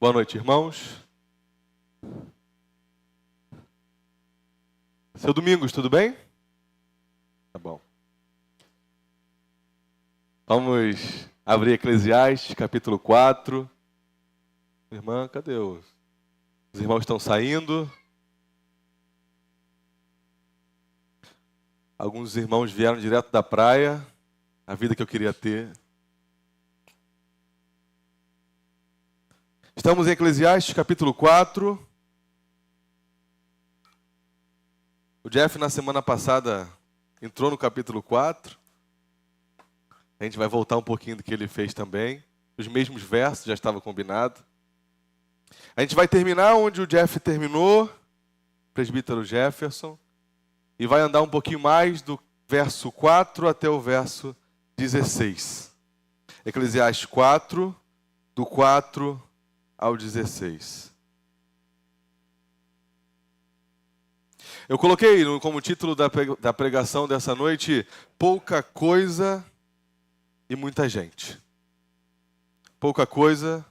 Boa noite, irmãos. Seu Domingos, tudo bem? Tá bom. Vamos abrir Eclesiastes, capítulo 4. Irmã, cadê os irmãos estão saindo? Alguns irmãos vieram direto da praia, a vida que eu queria ter. Estamos em Eclesiastes, capítulo 4. O Jeff, na semana passada, entrou no capítulo 4. A gente vai voltar um pouquinho do que ele fez também. Os mesmos versos, já estava combinado. A gente vai terminar onde o Jeff terminou, presbítero Jefferson, e vai andar um pouquinho mais do verso 4 até o verso 16. Eclesiastes 4, do 4 ao 16. Eu coloquei como título da pregação dessa noite, pouca coisa e muita gente. Pouca coisa,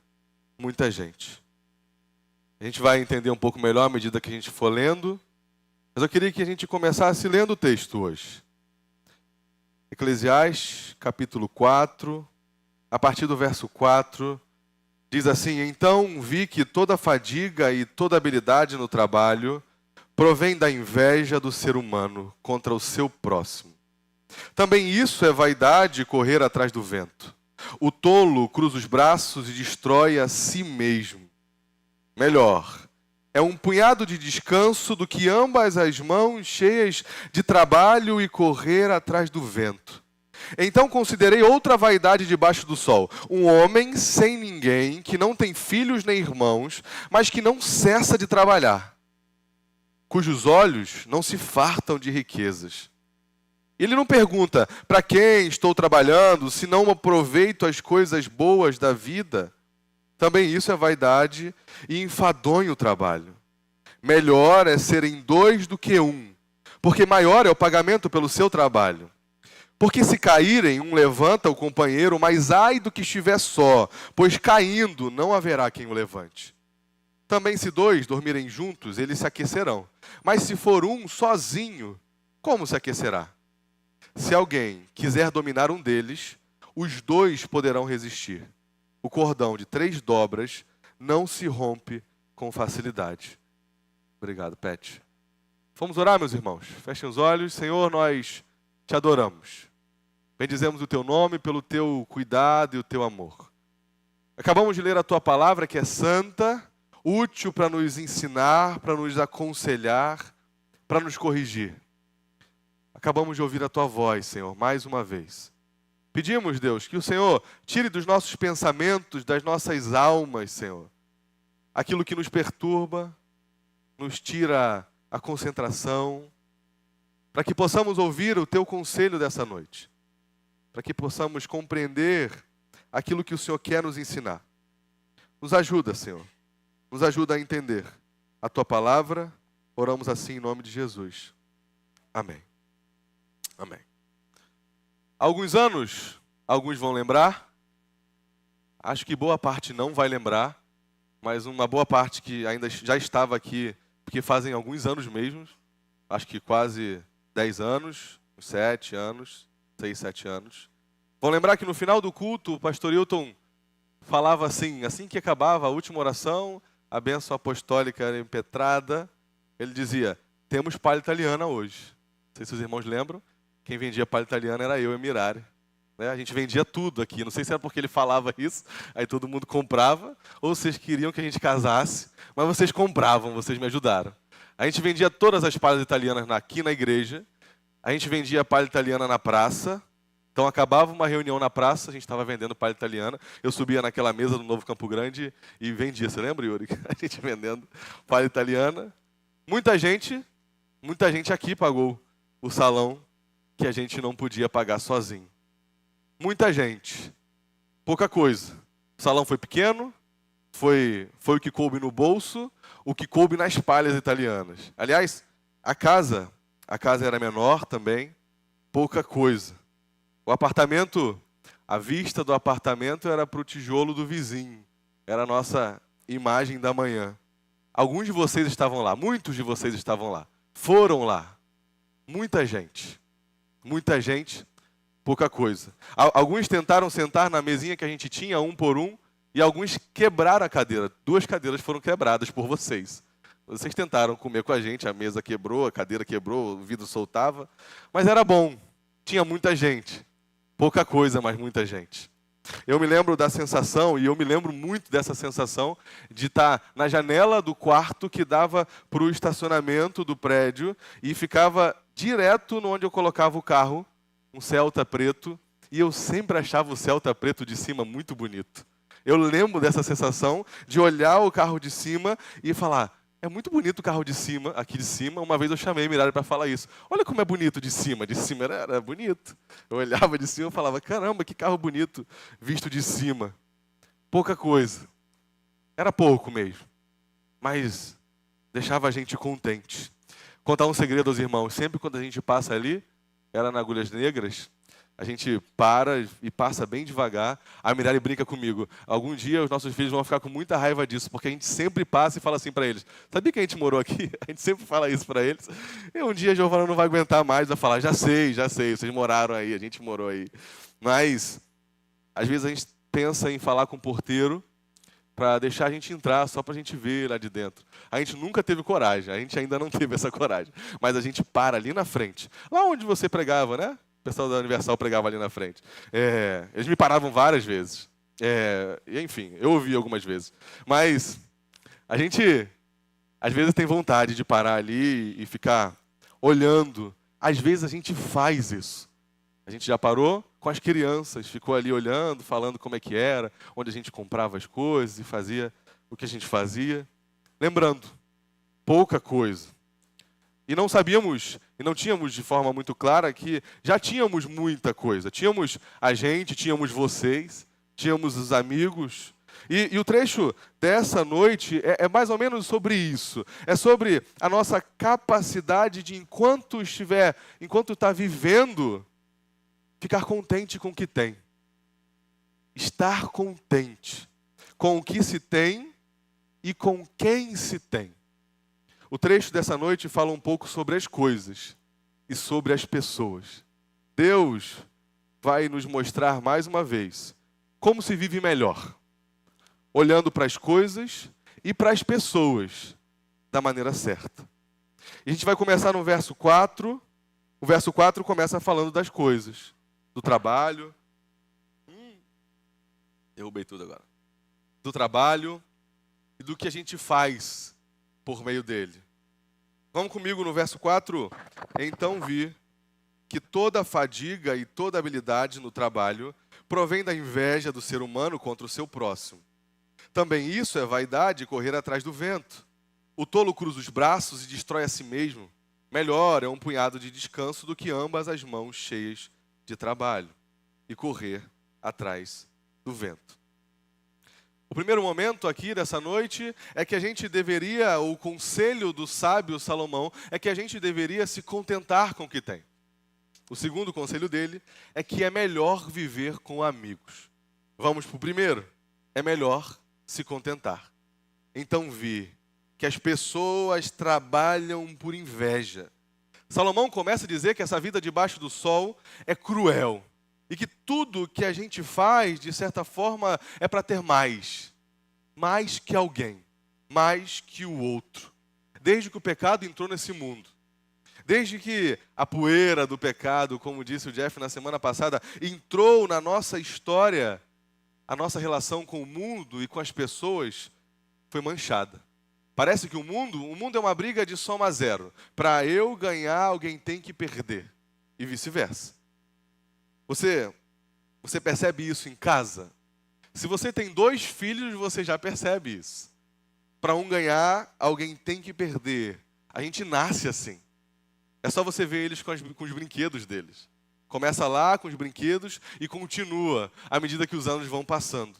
muita gente. A gente vai entender um pouco melhor à medida que a gente for lendo, mas eu queria que a gente começasse lendo o texto hoje. Eclesiastes, capítulo 4, a partir do verso 4, diz assim: Então vi que toda fadiga e toda habilidade no trabalho provém da inveja do ser humano contra o seu próximo. Também isso é vaidade, correr atrás do vento. O tolo cruza os braços e destrói a si mesmo. Melhor, é um punhado de descanso do que ambas as mãos cheias de trabalho e correr atrás do vento. Então considerei outra vaidade debaixo do sol. Um homem sem ninguém, que não tem filhos nem irmãos, mas que não cessa de trabalhar, cujos olhos não se fartam de riquezas. Ele não pergunta, para quem estou trabalhando, se não aproveito as coisas boas da vida? Também isso é vaidade e enfadonho o trabalho. Melhor é serem dois do que um, porque maior é o pagamento pelo seu trabalho. Porque se caírem, um levanta o companheiro, mas ai do que estiver só, pois caindo não haverá quem o levante. Também se dois dormirem juntos, eles se aquecerão. Mas se for um sozinho, como se aquecerá? Se alguém quiser dominar um deles, os dois poderão resistir. O cordão de 3 dobras não se rompe com facilidade. Obrigado, Pet. Vamos orar, meus irmãos? Fechem os olhos. Senhor, nós te adoramos. Bendizemos o teu nome pelo teu cuidado e o teu amor. Acabamos de ler a tua palavra, que é santa, útil para nos ensinar, para nos aconselhar, para nos corrigir. Acabamos de ouvir a tua voz, Senhor, mais uma vez. Pedimos, Deus, que o Senhor tire dos nossos pensamentos, das nossas almas, Senhor, aquilo que nos perturba, nos tira a concentração, para que possamos ouvir o teu conselho dessa noite, para que possamos compreender aquilo que o Senhor quer nos ensinar. Nos ajuda, Senhor, nos ajuda a entender a tua palavra. Oramos assim em nome de Jesus. Amém. Amém. Há alguns anos, alguns vão lembrar, acho que boa parte não vai lembrar, mas uma boa parte que ainda já estava aqui, porque fazem alguns anos mesmo, acho que quase 10 anos, 7 anos, 6, 7 anos. Vão lembrar que no final do culto, o pastor Hilton falava assim que acabava a última oração, a bênção apostólica era impetrada, ele dizia: temos palha italiana hoje. Não sei se os irmãos lembram. Quem vendia palha italiana era eu e Mirari. Né? A gente vendia tudo aqui. Não sei se era porque ele falava isso, aí todo mundo comprava, ou vocês queriam que a gente casasse, mas vocês compravam, vocês me ajudaram. A gente vendia todas as palhas italianas aqui na igreja, a gente vendia palha italiana na praça. Então acabava uma reunião na praça, a gente estava vendendo palha italiana, eu subia naquela mesa do Novo Campo Grande e vendia. Você lembra, Yuri? A gente vendendo palha italiana. Muita gente aqui pagou o salão que a gente não podia pagar sozinho. Muita gente, pouca coisa. O salão foi pequeno, foi o que coube no bolso, o que coube nas palhas italianas. Aliás, a casa era menor também, pouca coisa. O apartamento, a vista do apartamento era para o tijolo do vizinho. Era a nossa imagem da manhã. Alguns de vocês estavam lá, muitos de vocês estavam lá. Foram lá. Muita gente. Muita gente, pouca coisa. Alguns tentaram sentar na mesinha que a gente tinha, um por um, e alguns quebraram a cadeira. 2 cadeiras foram quebradas por vocês. Vocês tentaram comer com a gente, a mesa quebrou, a cadeira quebrou, o vidro soltava. Mas era bom. Tinha muita gente. Pouca coisa, mas muita gente. Eu me lembro da sensação, e eu me lembro muito dessa sensação, de estar na janela do quarto que dava para o estacionamento do prédio e ficava direto onde eu colocava o carro, um Celta preto, e eu sempre achava o Celta preto de cima muito bonito. Eu lembro dessa sensação de olhar o carro de cima e falar, é muito bonito o carro de cima, aqui de cima. Uma vez eu chamei a Mirada para falar isso. Olha como é bonito de cima era bonito. Eu olhava de cima e falava, caramba, que carro bonito visto de cima. Pouca coisa. Era pouco mesmo. Mas deixava a gente contente. Contar um segredo aos irmãos. Sempre quando a gente passa ali, era na Agulhas Negras, a gente para e passa bem devagar. A Mirelle brinca comigo. Algum dia os nossos filhos vão ficar com muita raiva disso, porque a gente sempre passa e fala assim para eles. Sabia que a gente morou aqui? A gente sempre fala isso para eles. E um dia a Giovana não vai aguentar mais, vai falar, já sei, vocês moraram aí, a gente morou aí. Mas, às vezes a gente pensa em falar com o porteiro para deixar a gente entrar, só para a gente ver lá de dentro. A gente nunca teve coragem, a gente ainda não teve essa coragem. Mas a gente para ali na frente. Lá onde você pregava, né? O pessoal da Universal pregava ali na frente. Eles me paravam várias vezes. Enfim, eu ouvi algumas vezes. Mas a gente, às vezes, tem vontade de parar ali e ficar olhando. Às vezes a gente faz isso. A gente já parou com as crianças, ficou ali olhando, falando como é que era, onde a gente comprava as coisas e fazia o que a gente fazia. Lembrando, pouca coisa. E não sabíamos, e não tínhamos de forma muito clara que já tínhamos muita coisa. Tínhamos a gente, tínhamos vocês, tínhamos os amigos. E o trecho dessa noite é mais ou menos sobre isso. É sobre a nossa capacidade de, enquanto está vivendo, ficar contente com o que tem. Estar contente com o que se tem e com quem se tem. O trecho dessa noite fala um pouco sobre as coisas e sobre as pessoas. Deus vai nos mostrar mais uma vez como se vive melhor, olhando para as coisas e para as pessoas da maneira certa. E a gente vai começar no verso 4. O verso 4 começa falando das coisas, do trabalho. Derrubei tudo agora. Do trabalho e do que a gente faz por meio dele. Vamos comigo no verso 4? Então vi que toda fadiga e toda habilidade no trabalho provém da inveja do ser humano contra o seu próximo. Também isso é vaidade e correr atrás do vento. O tolo cruza os braços e destrói a si mesmo. Melhor é um punhado de descanso do que ambas as mãos cheias de trabalho e correr atrás do vento. O primeiro momento aqui dessa noite é que a gente deveria, o conselho do sábio Salomão, é que a gente deveria se contentar com o que tem. O segundo conselho dele é que é melhor viver com amigos. Vamos para o primeiro. É melhor se contentar. Então vi que as pessoas trabalham por inveja. Salomão começa a dizer que essa vida debaixo do sol é cruel. E que tudo que a gente faz, de certa forma, é para ter mais. Mais que alguém. Mais que o outro. Desde que o pecado entrou nesse mundo. Desde que a poeira do pecado, como disse o Jeff na semana passada, entrou na nossa história, a nossa relação com o mundo e com as pessoas foi manchada. Parece que o mundo é uma briga de soma zero. Para eu ganhar, alguém tem que perder. E vice-versa. Você percebe isso em casa? Se você tem 2 filhos, você já percebe isso. Para um ganhar, alguém tem que perder. A gente nasce assim. É só você ver eles com os brinquedos deles. Começa lá com os brinquedos e continua à medida que os anos vão passando.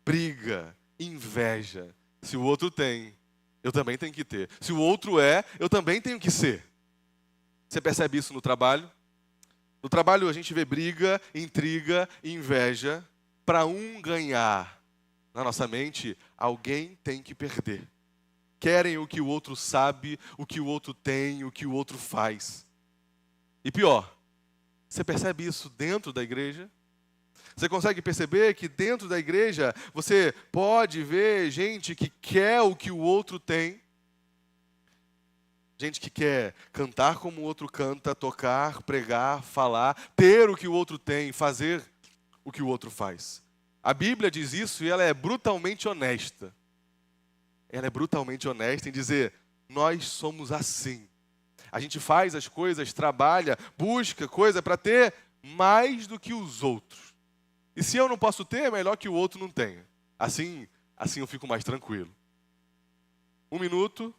Briga, inveja. Se o outro tem, eu também tenho que ter. Se o outro é, eu também tenho que ser. Você percebe isso no trabalho? No trabalho a gente vê briga, intriga, inveja para um ganhar. Na nossa mente, alguém tem que perder. Querem o que o outro sabe, o que o outro tem, o que o outro faz. E pior, você percebe isso dentro da igreja? Você consegue perceber que dentro da igreja você pode ver gente que quer o que o outro tem? Gente que quer cantar como o outro canta, tocar, pregar, falar, ter o que o outro tem, fazer o que o outro faz. A Bíblia diz isso e ela é brutalmente honesta. Ela é brutalmente honesta em dizer, nós somos assim. A gente faz as coisas, trabalha, busca coisa para ter mais do que os outros. E se eu não posso ter, é melhor que o outro não tenha. Assim eu fico mais tranquilo. 1 minuto,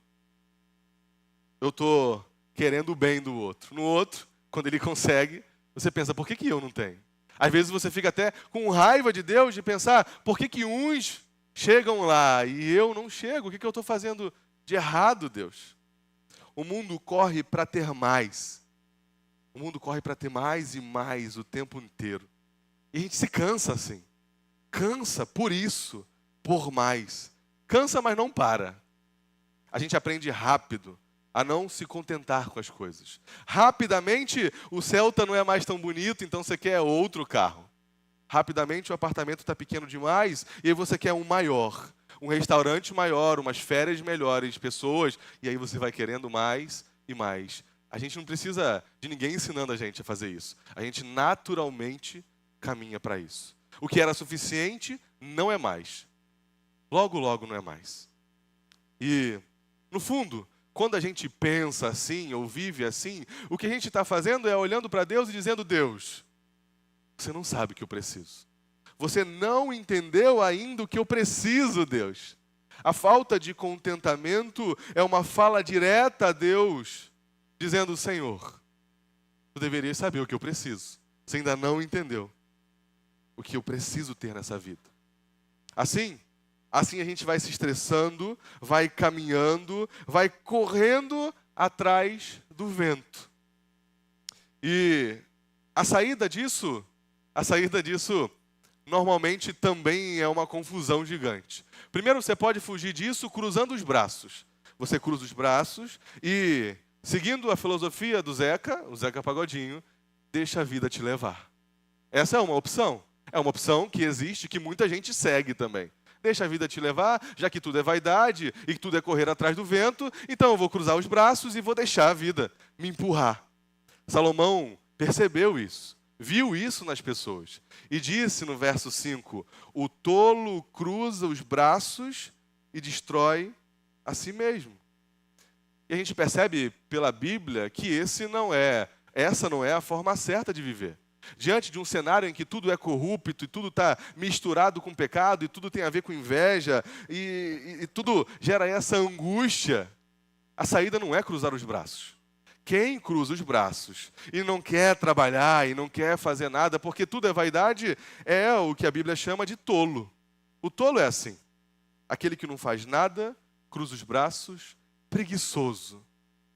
eu estou querendo o bem do outro. No outro, quando ele consegue, você pensa, por que eu não tenho? Às vezes você fica até com raiva de Deus de pensar, por que uns chegam lá e eu não chego? O que eu estou fazendo de errado, Deus? O mundo corre para ter mais. O mundo corre para ter mais e mais o tempo inteiro. E a gente se cansa assim. Cansa por isso, por mais. Cansa, mas não para. A gente aprende rápido a não se contentar com as coisas. Rapidamente, o Celta não é mais tão bonito, então você quer outro carro. Rapidamente, o apartamento está pequeno demais e aí você quer um maior. Um restaurante maior, umas férias melhores, pessoas, e aí você vai querendo mais e mais. A gente não precisa de ninguém ensinando a gente a fazer isso. A gente naturalmente caminha para isso. O que era suficiente não é mais. Logo, logo não é mais. E, no fundo, quando a gente pensa assim ou vive assim, o que a gente está fazendo é olhando para Deus e dizendo, Deus, você não sabe o que eu preciso. Você não entendeu ainda o que eu preciso, Deus. A falta de contentamento é uma fala direta a Deus, dizendo, Senhor, tu deverias saber o que eu preciso. Você ainda não entendeu o que eu preciso ter nessa vida. Assim a gente vai se estressando, vai caminhando, vai correndo atrás do vento. E a saída disso normalmente também é uma confusão gigante. Primeiro você pode fugir disso cruzando os braços. Você cruza os braços e, seguindo a filosofia do Zeca, o Zeca Pagodinho, deixa a vida te levar. Essa é uma opção. É uma opção que existe, que muita gente segue também. Deixa a vida te levar, já que tudo é vaidade e que tudo é correr atrás do vento, então eu vou cruzar os braços e vou deixar a vida me empurrar. Salomão percebeu isso, viu isso nas pessoas e disse no verso 5, o tolo cruza os braços e destrói a si mesmo. E a gente percebe pela Bíblia que essa não é a forma certa de viver. Diante de um cenário em que tudo é corrupto e tudo está misturado com pecado e tudo tem a ver com inveja e tudo gera essa angústia, a saída não é cruzar os braços. Quem cruza os braços e não quer trabalhar e não quer fazer nada, porque tudo é vaidade, é o que a Bíblia chama de tolo. O tolo é assim, aquele que não faz nada, cruza os braços, preguiçoso.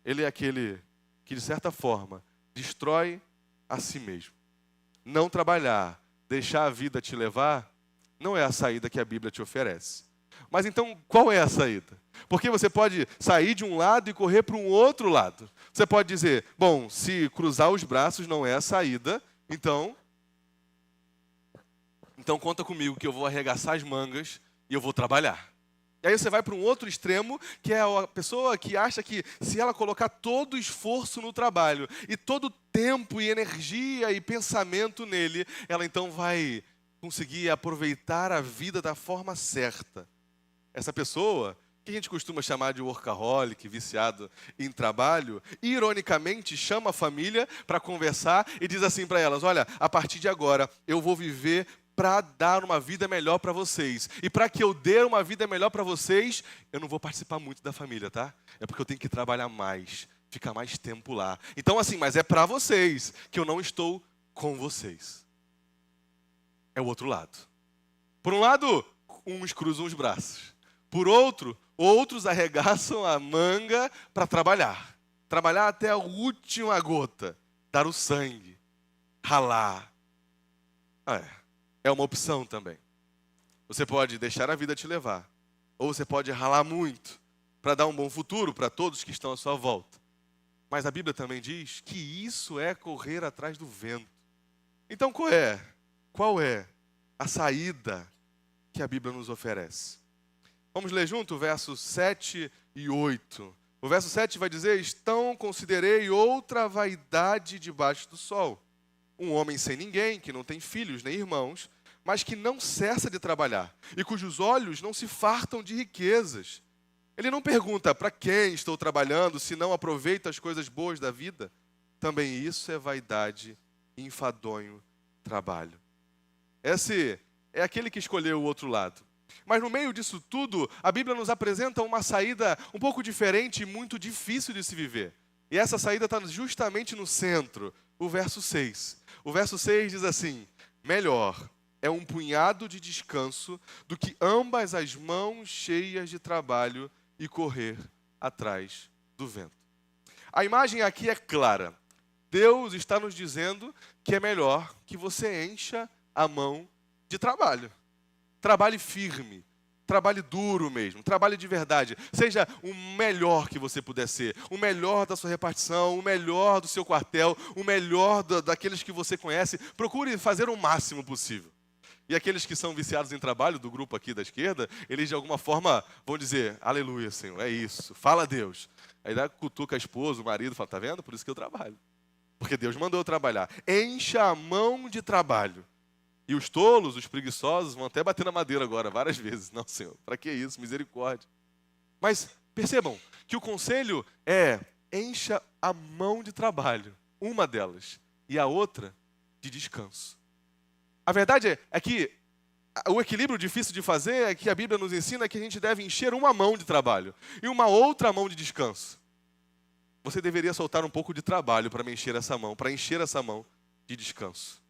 Ele é aquele que, de certa forma, destrói a si mesmo. Não trabalhar, deixar a vida te levar, não é a saída que a Bíblia te oferece. Mas então, qual é a saída? Porque você pode sair de um lado e correr para um outro lado. Você pode dizer, bom, se cruzar os braços não é a saída, então conta comigo que eu vou arregaçar as mangas e eu vou trabalhar. E aí você vai para um outro extremo, que é a pessoa que acha que se ela colocar todo o esforço no trabalho e todo o tempo e energia e pensamento nele, ela então vai conseguir aproveitar a vida da forma certa. Essa pessoa, que a gente costuma chamar de workaholic, viciado em trabalho, ironicamente chama a família para conversar e diz assim para elas, olha, a partir de agora eu vou viver para dar uma vida melhor para vocês. E para que eu dê uma vida melhor para vocês, eu não vou participar muito da família, tá? É porque eu tenho que trabalhar mais, ficar mais tempo lá. Então assim, mas é para vocês que eu não estou com vocês. É o outro lado. Por um lado, uns cruzam os braços. Por outro, outros arregaçam a manga para trabalhar. Trabalhar até a última gota. Dar o sangue. Ralar. É uma opção também. Você pode deixar a vida te levar, ou você pode ralar muito para dar um bom futuro para todos que estão à sua volta. Mas a Bíblia também diz que isso é correr atrás do vento. Então qual é a saída que a Bíblia nos oferece? Vamos ler junto o verso 7 e 8. O verso 7 vai dizer: então considerei outra vaidade debaixo do sol. Um homem sem ninguém, que não tem filhos nem irmãos, mas que não cessa de trabalhar, e cujos olhos não se fartam de riquezas. Ele não pergunta para quem estou trabalhando, se não aproveito as coisas boas da vida. Também isso é vaidade e enfadonho trabalho. Esse é aquele que escolheu o outro lado. Mas no meio disso tudo, a Bíblia nos apresenta uma saída um pouco diferente e muito difícil de se viver. E essa saída está justamente no centro, o verso 6. O verso 6 diz assim: melhor é um punhado de descanso do que ambas as mãos cheias de trabalho e correr atrás do vento. A imagem aqui é clara. Deus está nos dizendo que é melhor que você encha a mão de trabalho. Trabalhe firme, trabalhe duro mesmo, trabalhe de verdade. Seja o melhor que você puder ser, o melhor da sua repartição, o melhor do seu quartel, o melhor daqueles que você conhece. Procure fazer o máximo possível. E aqueles que são viciados em trabalho, do grupo aqui da esquerda, eles de alguma forma vão dizer: aleluia, Senhor, é isso, fala a Deus. Aí cutuca a esposa, o marido, fala: tá vendo? Por isso que eu trabalho. Porque Deus mandou eu trabalhar. Encha a mão de trabalho. E os tolos, os preguiçosos, vão até bater na madeira agora, várias vezes. Não, Senhor, para que isso? Misericórdia. Mas percebam que o conselho é: encha a mão de trabalho, uma delas, e a outra de descanso. A verdade é que o equilíbrio difícil de fazer é que a Bíblia nos ensina que a gente deve encher uma mão de trabalho e uma outra mão de descanso. Você deveria soltar um pouco de trabalho para encher essa mão de descanso.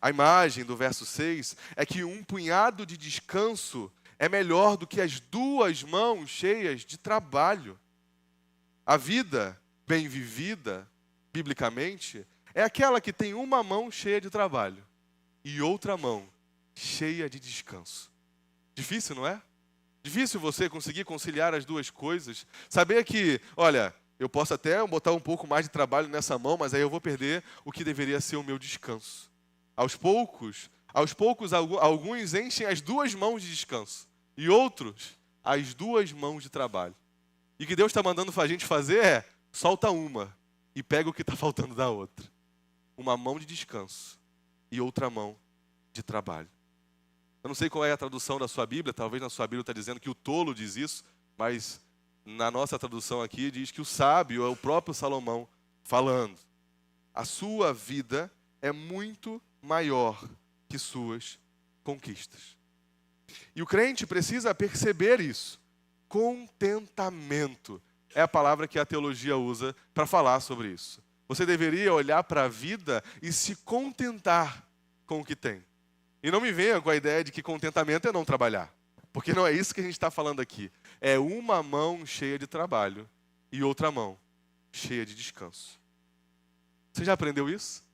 A imagem do verso 6 é que um punhado de descanso é melhor do que as duas mãos cheias de trabalho. A vida bem vivida, biblicamente, é aquela que tem uma mão cheia de trabalho e outra mão cheia de descanso. Difícil, não é? Difícil você conseguir conciliar as duas coisas. Saber que, olha, eu posso até botar um pouco mais de trabalho nessa mão, mas aí eu vou perder o que deveria ser o meu descanso. Aos poucos, alguns enchem as duas mãos de descanso e outros as duas mãos de trabalho. E o que Deus está mandando a gente fazer é: solta uma e pega o que está faltando da outra. Uma mão de descanso e outra mão de trabalho. Eu não sei qual é a tradução da sua Bíblia, talvez na sua Bíblia está dizendo que o tolo diz isso, mas na nossa tradução aqui diz que o sábio é o próprio Salomão falando. A sua vida é muito maior que suas conquistas. E o crente precisa perceber isso. Contentamento é a palavra que a teologia usa para falar sobre isso. Você deveria olhar para a vida e se contentar com o que tem. E não me venha com a ideia de que contentamento é não trabalhar. Porque não é isso que a gente está falando aqui. É uma mão cheia de trabalho e outra mão cheia de descanso. Você já aprendeu isso?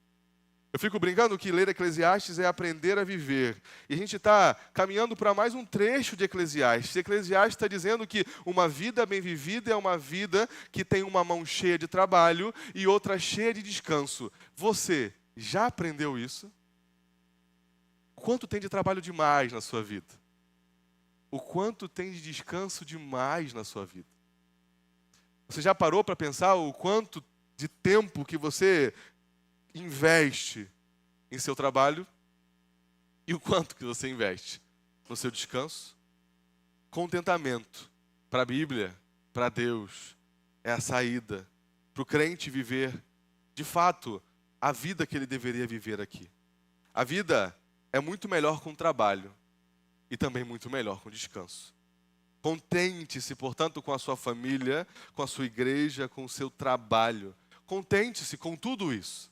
Eu fico brincando que ler Eclesiastes é aprender a viver. E a gente está caminhando para mais um trecho de Eclesiastes. Eclesiastes está dizendo que uma vida bem vivida é uma vida que tem uma mão cheia de trabalho e outra cheia de descanso. Você já aprendeu isso? O quanto tem de trabalho demais na sua vida? O quanto tem de descanso demais na sua vida? Você já parou para pensar o quanto de tempo que você investe em seu trabalho e o quanto que você investe no seu descanso? Contentamento, para a Bíblia, para Deus, é a saída para o crente viver, de fato, a vida que ele deveria viver aqui. A vida é muito melhor com trabalho e também muito melhor com descanso. Contente-se, portanto, com a sua família, com a sua igreja, com o seu trabalho. Contente-se com tudo isso.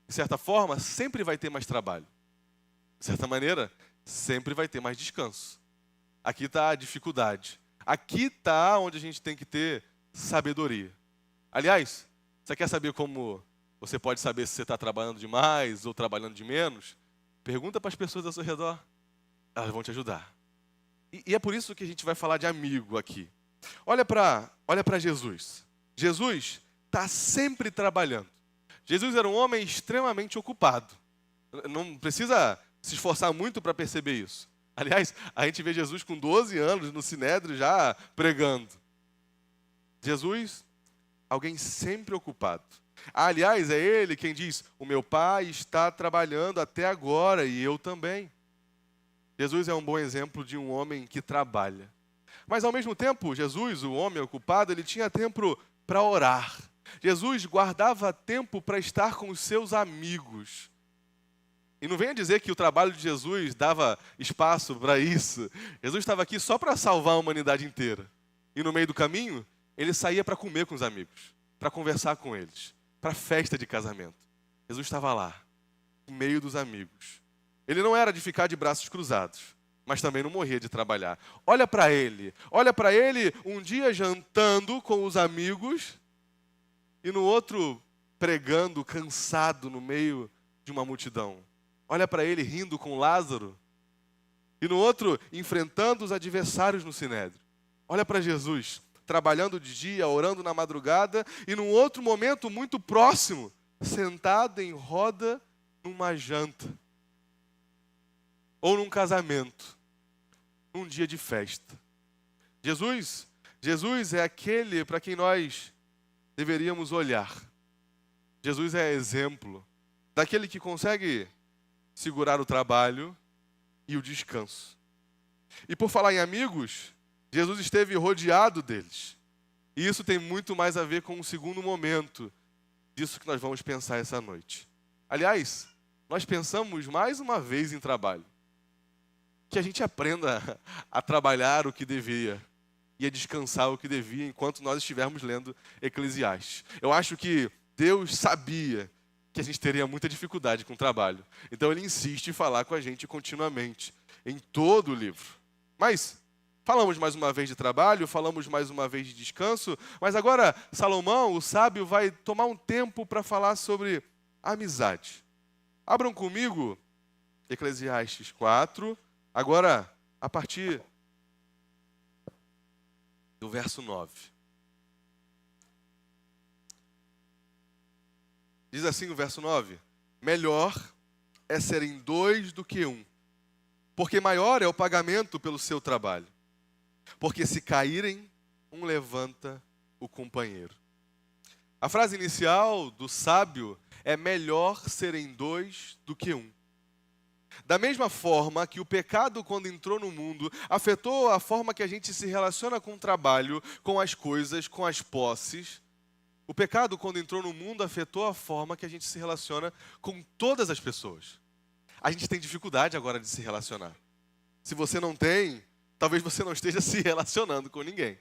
De certa forma, sempre vai ter mais trabalho. De certa maneira, sempre vai ter mais descanso. Aqui está a dificuldade. Aqui está onde a gente tem que ter sabedoria. Aliás, você quer saber como você pode saber se você está trabalhando demais ou trabalhando de menos? Pergunta para as pessoas ao seu redor. Elas vão te ajudar. E é por isso que a gente vai falar de amigo aqui. Olha para Jesus. Jesus está sempre trabalhando. Jesus era um homem extremamente ocupado. Não precisa se esforçar muito para perceber isso. Aliás, a gente vê Jesus com 12 anos no Sinédrio já pregando. Jesus, alguém sempre ocupado. Aliás, é ele quem diz: o meu pai está trabalhando até agora e eu também. Jesus é um bom exemplo de um homem que trabalha. Mas ao mesmo tempo, Jesus, o homem ocupado, ele tinha tempo para orar. Jesus guardava tempo para estar com os seus amigos. E não venha dizer que o trabalho de Jesus dava espaço para isso. Jesus estava aqui só para salvar a humanidade inteira. E no meio do caminho, ele saía para comer com os amigos, para conversar com eles, para festa de casamento. Jesus estava lá, no meio dos amigos. Ele não era de ficar de braços cruzados, mas também não morria de trabalhar. Olha para ele um dia jantando com os amigos e no outro pregando, cansado no meio de uma multidão. Olha para ele rindo com Lázaro e no outro enfrentando os adversários no Sinédrio. Olha para Jesus trabalhando de dia, orando na madrugada e num outro momento muito próximo, sentado em roda numa janta ou num casamento, num dia de festa. Jesus é aquele para quem nós deveríamos olhar. Jesus é exemplo daquele que consegue segurar o trabalho e o descanso. E por falar em amigos, Jesus esteve rodeado deles. E isso tem muito mais a ver com um segundo momento disso que nós vamos pensar essa noite. Aliás, nós pensamos mais uma vez em trabalho. Que a gente aprenda a trabalhar o que devia e a descansar o que devia enquanto nós estivermos lendo Eclesiastes. Eu acho que Deus sabia que a gente teria muita dificuldade com o trabalho. Então ele insiste em falar com a gente continuamente, em todo o livro. Mas falamos mais uma vez de trabalho, falamos mais uma vez de descanso, mas agora Salomão, o sábio, vai tomar um tempo para falar sobre amizade. Abram comigo Eclesiastes 4, agora a partir do verso 9. Diz assim o verso 9: melhor é serem dois do que um, porque maior é o pagamento pelo seu trabalho. Porque se caírem, um levanta o companheiro. A frase inicial do sábio é: melhor serem dois do que um. Da mesma forma que o pecado, quando entrou no mundo, afetou a forma que a gente se relaciona com o trabalho, com as coisas, com as posses, o pecado, quando entrou no mundo, afetou a forma que a gente se relaciona com todas as pessoas. A gente tem dificuldade agora de se relacionar. Se você não tem, talvez você não esteja se relacionando com ninguém.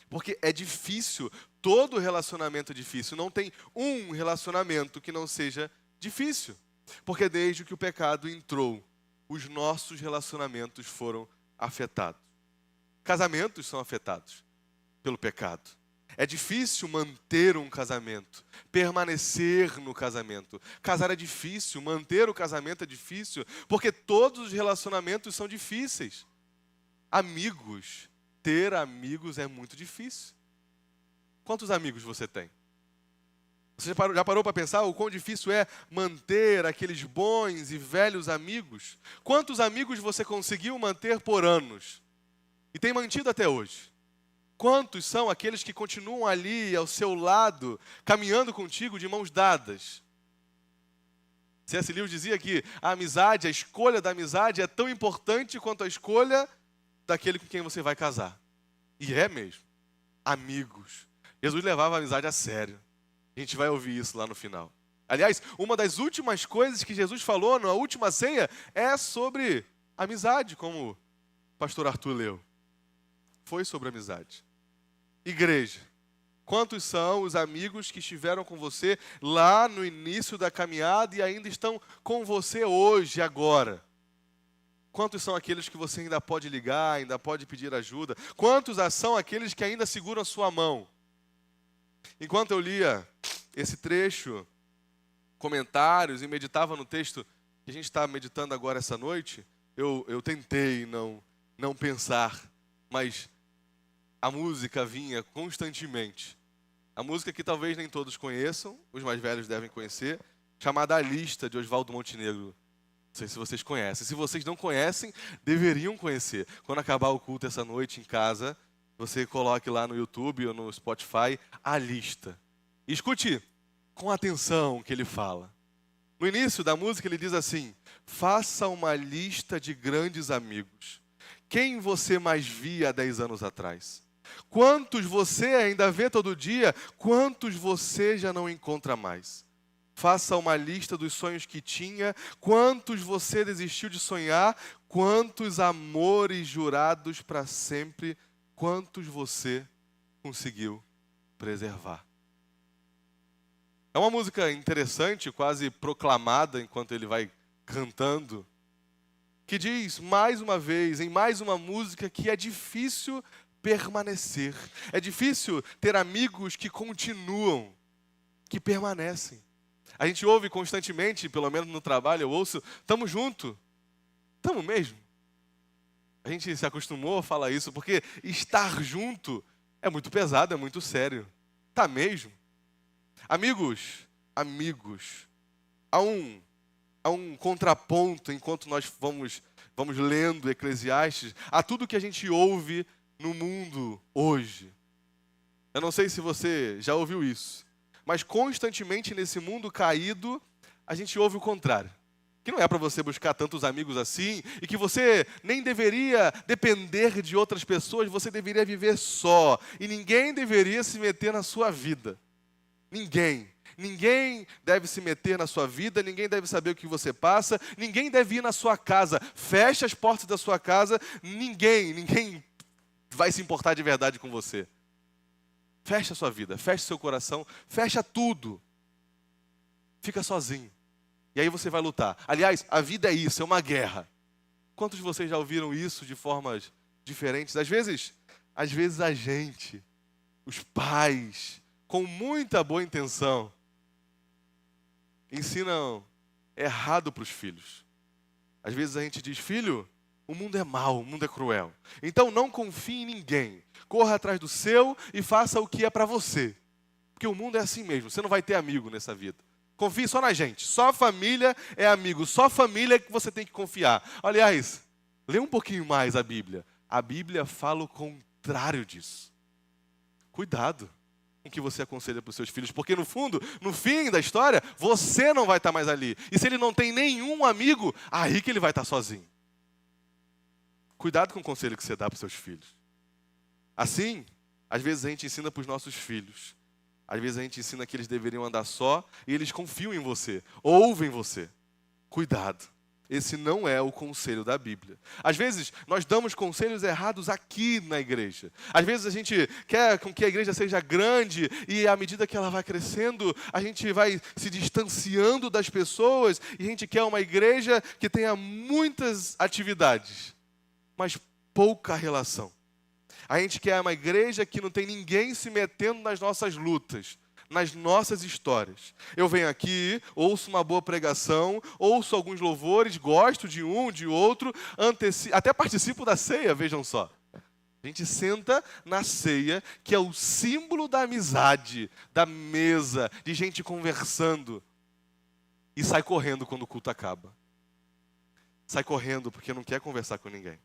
Porque é difícil, todo relacionamento é difícil. Não tem um relacionamento que não seja difícil. Porque desde que o pecado entrou, os nossos relacionamentos foram afetados. Casamentos são afetados pelo pecado. É difícil manter um casamento, permanecer no casamento. Casar é difícil, manter o casamento é difícil, porque todos os relacionamentos são difíceis. Amigos, ter amigos é muito difícil. Quantos amigos você tem? Você já parou para pensar o quão difícil é manter aqueles bons e velhos amigos? Quantos amigos você conseguiu manter por anos e tem mantido até hoje? Quantos são aqueles que continuam ali ao seu lado, caminhando contigo de mãos dadas? C.S. Lewis dizia que a amizade, a escolha da amizade é tão importante quanto a escolha daquele com quem você vai casar. E é mesmo. Amigos. Jesus levava a amizade a sério. A gente vai ouvir isso lá no final. Aliás, uma das últimas coisas que Jesus falou na última ceia é sobre amizade, como o pastor Arthur leu. Foi sobre amizade. Igreja, quantos são os amigos que estiveram com você lá no início da caminhada e ainda estão com você hoje, agora? Quantos são aqueles que você ainda pode ligar, ainda pode pedir ajuda? Quantos são aqueles que ainda seguram a sua mão? Enquanto eu lia esse trecho, comentários e meditava no texto que a gente está meditando agora essa noite, eu tentei não não pensar, mas a música vinha constantemente. A música que talvez nem todos conheçam, os mais velhos devem conhecer, chamada A Lista, de Oswaldo Montenegro. Não sei se vocês conhecem. Se vocês não conhecem, deveriam conhecer. Quando acabar o culto essa noite em casa, você coloque lá no YouTube ou no Spotify A Lista. E escute com atenção o que ele fala. No início da música ele diz assim: faça uma lista de grandes amigos. Quem você mais via há 10 anos atrás? Quantos você ainda vê todo dia? Quantos você já não encontra mais? Faça uma lista dos sonhos que tinha. Quantos você desistiu de sonhar? Quantos amores jurados para sempre? Quantos você conseguiu preservar? É uma música interessante, quase proclamada enquanto ele vai cantando, que diz mais uma vez, em mais uma música, que é difícil permanecer. É difícil ter amigos que continuam, que permanecem. A gente ouve constantemente, pelo menos no trabalho eu ouço, tamo junto. Tamo mesmo. A gente se acostumou a falar isso, porque estar junto é muito pesado, é muito sério. Tá mesmo? Amigos, há um contraponto enquanto nós vamos lendo Eclesiastes, a tudo que a gente ouve no mundo hoje. Eu não sei se você já ouviu isso, mas constantemente nesse mundo caído, a gente ouve o contrário. Que não é para você buscar tantos amigos assim, e que você nem deveria depender de outras pessoas, você deveria viver só, e ninguém deveria se meter na sua vida. Ninguém deve se meter na sua vida, ninguém deve saber o que você passa, ninguém deve ir na sua casa. Feche as portas da sua casa, ninguém vai se importar de verdade com você. Feche a sua vida, feche seu coração, fecha tudo. Fica sozinho. E aí você vai lutar. Aliás, a vida é isso, é uma guerra. Quantos de vocês já ouviram isso de formas diferentes? Às vezes a gente, os pais, com muita boa intenção, ensinam errado para os filhos. Às vezes a gente diz: filho, o mundo é mau, o mundo é cruel. Então não confie em ninguém. Corra atrás do seu e faça o que é para você. Porque o mundo é assim mesmo, você não vai ter amigo nessa vida. Confie só na gente. Só a família é amigo, só a família é que você tem que confiar. Aliás, lê um pouquinho mais a Bíblia. A Bíblia fala o contrário disso. Cuidado com o que você aconselha para os seus filhos, porque no fundo, no fim da história, você não vai estar mais ali. E se ele não tem nenhum amigo, aí que ele vai estar sozinho. Cuidado com o conselho que você dá para os seus filhos. Assim, às vezes a gente ensina para os nossos filhos. Às vezes a gente ensina que eles deveriam andar só e eles confiam em você, ouvem você. Cuidado. Esse não é o conselho da Bíblia. Às vezes, nós damos conselhos errados aqui na igreja. Às vezes, a gente quer com que a igreja seja grande e, à medida que ela vai crescendo, a gente vai se distanciando das pessoas e a gente quer uma igreja que tenha muitas atividades, mas pouca relação. A gente quer uma igreja que não tem ninguém se metendo nas nossas lutas, nas nossas histórias. Eu venho aqui, ouço uma boa pregação, ouço alguns louvores, gosto de um, de outro, até participo da ceia, vejam só. A gente senta na ceia, que é o símbolo da amizade, da mesa, de gente conversando, e sai correndo quando o culto acaba. Sai correndo porque não quer conversar com ninguém.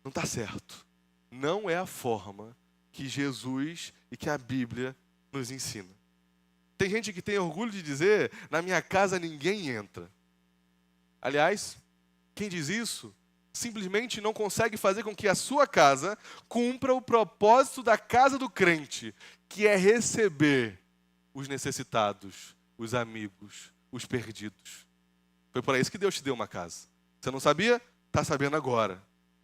Não está certo. Não é a forma que Jesus e que a Bíblia nos ensina. Tem gente que tem orgulho de dizer: na minha casa ninguém entra. Aliás, quem diz isso simplesmente não consegue fazer com que a sua casa cumpra o propósito da casa do crente, que é receber os necessitados, os amigos, os perdidos. Foi para isso que Deus te deu uma casa. Você não sabia? Está sabendo agora.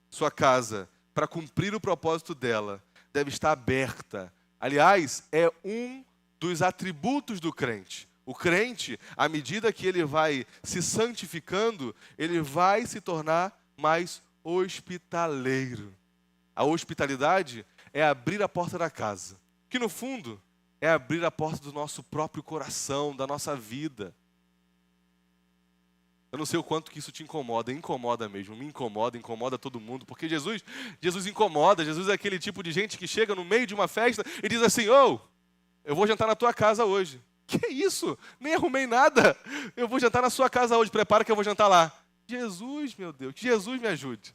Sua casa, para cumprir o propósito dela, deve estar aberta. Aliás, é um dos atributos do crente. O crente, à medida que ele vai se santificando, ele vai se tornar mais hospitaleiro. A hospitalidade é abrir a porta da casa, que no fundo é abrir a porta do nosso próprio coração, da nossa vida. Eu não sei o quanto que isso te incomoda mesmo, me incomoda todo mundo, porque Jesus incomoda, Jesus é aquele tipo de gente que chega no meio de uma festa e diz assim, eu vou jantar na tua casa hoje. Que isso? Nem arrumei nada. Eu vou jantar na sua casa hoje, prepara que eu vou jantar lá. Jesus, meu Deus, que Jesus me ajude.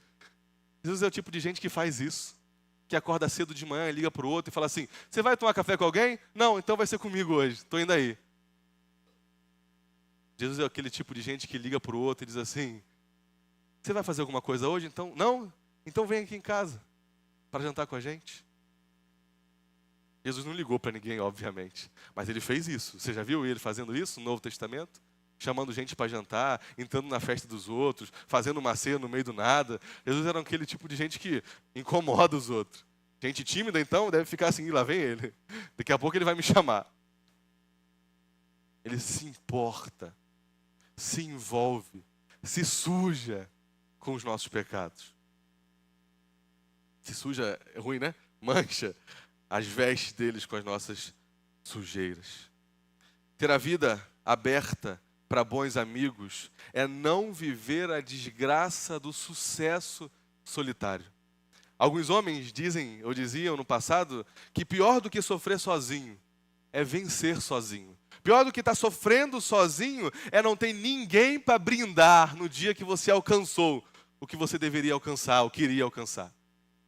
Jesus é o tipo de gente que faz isso, que acorda cedo de manhã, liga para o outro e fala assim, você vai tomar café com alguém? Não, então vai ser comigo hoje, estou indo aí. Jesus é aquele tipo de gente que liga para o outro e diz assim, você vai fazer alguma coisa hoje? Então, não? Então vem aqui em casa para jantar com a gente. Jesus não ligou para ninguém, obviamente, mas ele fez isso. Você já viu ele fazendo isso no Novo Testamento? Chamando gente para jantar, entrando na festa dos outros, fazendo uma ceia no meio do nada. Jesus era aquele tipo de gente que incomoda os outros. Gente tímida, então, deve ficar assim, lá vem ele. Daqui a pouco ele vai me chamar. Ele se importa, se envolve, se suja com os nossos pecados. Se suja é ruim, né? Mancha as vestes deles com as nossas sujeiras. Ter a vida aberta para bons amigos é não viver a desgraça do sucesso solitário. Alguns homens dizem, ou diziam no passado, que pior do que sofrer sozinho é vencer sozinho. Pior do que estar sofrendo sozinho é não ter ninguém para brindar no dia que você alcançou o que você deveria alcançar, ou queria alcançar.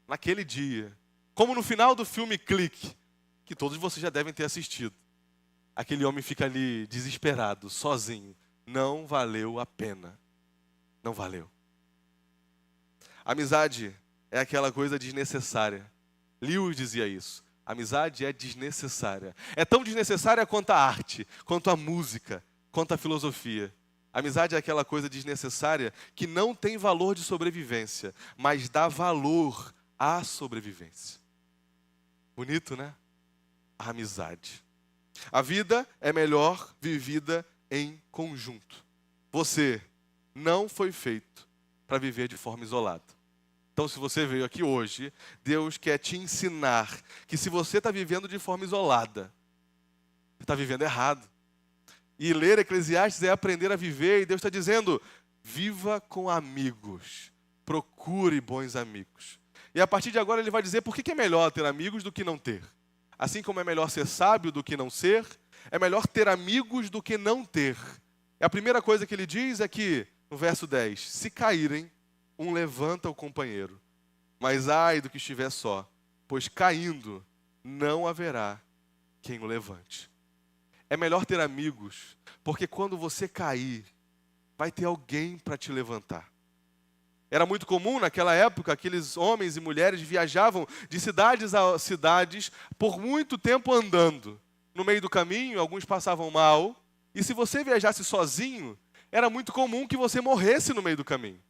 Naquele dia, como no final do filme Clique, que todos vocês já devem ter assistido. Aquele homem fica ali desesperado, sozinho. Não valeu a pena. Não valeu. Amizade é aquela coisa desnecessária. Lewis dizia isso. Amizade é desnecessária. É tão desnecessária quanto a arte, quanto a música, quanto a filosofia. Amizade é aquela coisa desnecessária que não tem valor de sobrevivência, mas dá valor à sobrevivência. Bonito, né? A amizade. A vida é melhor vivida em conjunto. Você não foi feito para viver de forma isolada. Então, se você veio aqui hoje, Deus quer te ensinar que se você está vivendo de forma isolada, você está vivendo errado. E ler Eclesiastes é aprender a viver, e Deus está dizendo, viva com amigos, procure bons amigos. E a partir de agora ele vai dizer por que é melhor ter amigos do que não ter. Assim como é melhor ser sábio do que não ser, é melhor ter amigos do que não ter. E a primeira coisa que ele diz é que, no verso 10, se caírem, um levanta o companheiro, mas ai do que estiver só, pois caindo não haverá quem o levante. É melhor ter amigos, porque quando você cair, vai ter alguém para te levantar. Era muito comum naquela época, aqueles homens e mulheres viajavam de cidades a cidades por muito tempo andando. No meio do caminho, alguns passavam mal, e se você viajasse sozinho, era muito comum que você morresse no meio do caminho.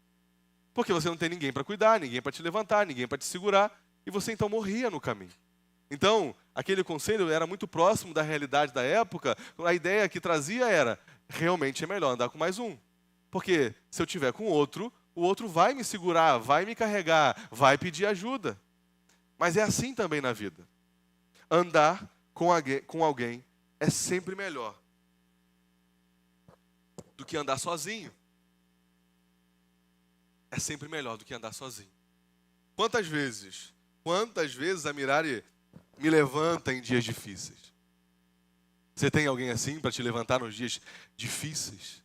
Porque você não tem ninguém para cuidar, ninguém para te levantar, ninguém para te segurar, e você então morria no caminho. Então, aquele conselho era muito próximo da realidade da época, a ideia que trazia era, realmente é melhor andar com mais um. Porque se eu tiver com outro, o outro vai me segurar, vai me carregar, vai pedir ajuda. Mas é assim também na vida. Andar com alguém é sempre melhor do que andar sozinho. É sempre melhor do que andar sozinho. Quantas vezes a Mirari me levanta em dias difíceis? Você tem alguém assim para te levantar nos dias difíceis?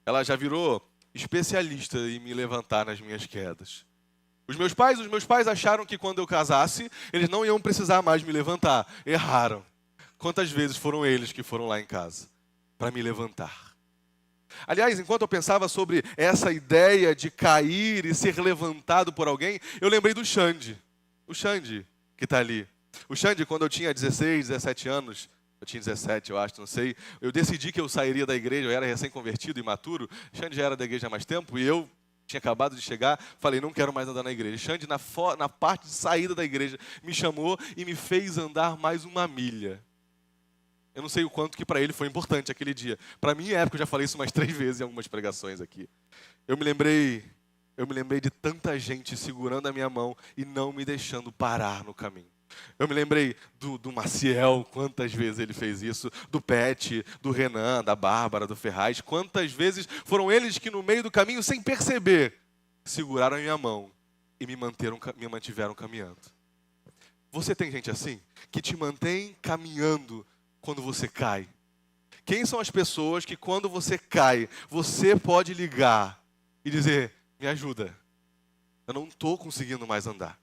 Ela já virou especialista em me levantar nas minhas quedas. Os meus pais acharam que quando eu casasse, eles não iam precisar mais me levantar. Erraram. Quantas vezes foram eles que foram lá em casa para me levantar? Aliás, enquanto eu pensava sobre essa ideia de cair e ser levantado por alguém, eu lembrei do Xande. O Xande que está ali. O Xande, quando eu tinha 16, 17 anos, eu tinha 17, eu acho, não sei, eu decidi que eu sairia da igreja, eu era recém-convertido, imaturo. Xande já era da igreja há mais tempo e eu tinha acabado de chegar, falei, não quero mais andar na igreja. Xande, na parte de saída da igreja, me chamou e me fez andar mais uma milha. Eu não sei o quanto que para ele foi importante aquele dia. Para mim, eu já falei isso umas 3 vezes em algumas pregações aqui. Eu me lembrei de tanta gente segurando a minha mão e não me deixando parar no caminho. Eu me lembrei do Maciel, quantas vezes ele fez isso, do Pet, do Renan, da Bárbara, do Ferraz, quantas vezes foram eles que no meio do caminho, sem perceber, seguraram a minha mão e me mantiveram caminhando. Você tem gente assim, que te mantém caminhando quando você cai? Quem são as pessoas que quando você cai, você pode ligar e dizer, me ajuda, eu não estou conseguindo mais andar?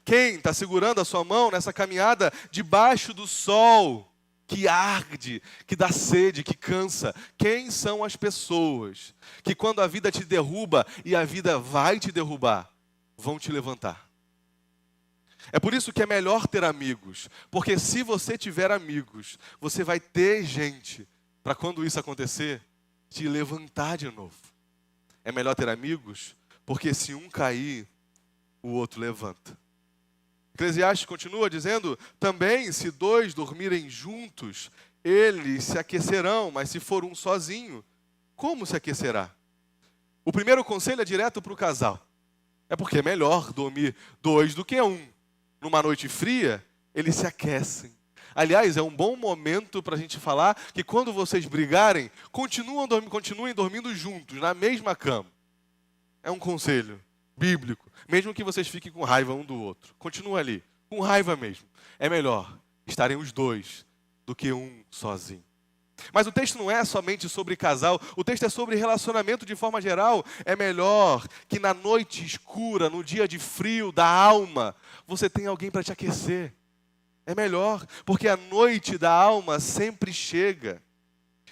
Quem está segurando a sua mão nessa caminhada debaixo do sol, que arde, que dá sede, que cansa? Quem são as pessoas que quando a vida te derruba, e a vida vai te derrubar, vão te levantar? É por isso que é melhor ter amigos, porque se você tiver amigos, você vai ter gente para quando isso acontecer, te levantar de novo. É melhor ter amigos, porque se um cair, o outro levanta. Eclesiastes continua dizendo, também se dois dormirem juntos, eles se aquecerão, mas se for um sozinho, como se aquecerá? O primeiro conselho é direto para o casal. É porque é melhor dormir dois do que um. Numa noite fria, eles se aquecem. Aliás, é um bom momento para a gente falar que quando vocês brigarem, continuem dormindo juntos, na mesma cama. É um conselho bíblico. Mesmo que vocês fiquem com raiva um do outro. Continua ali, com raiva mesmo. É melhor estarem os dois do que um sozinho. Mas o texto não é somente sobre casal, o texto é sobre relacionamento de forma geral. É melhor que na noite escura, no dia de frio da alma, você tenha alguém para te aquecer. É melhor, porque a noite da alma sempre chega.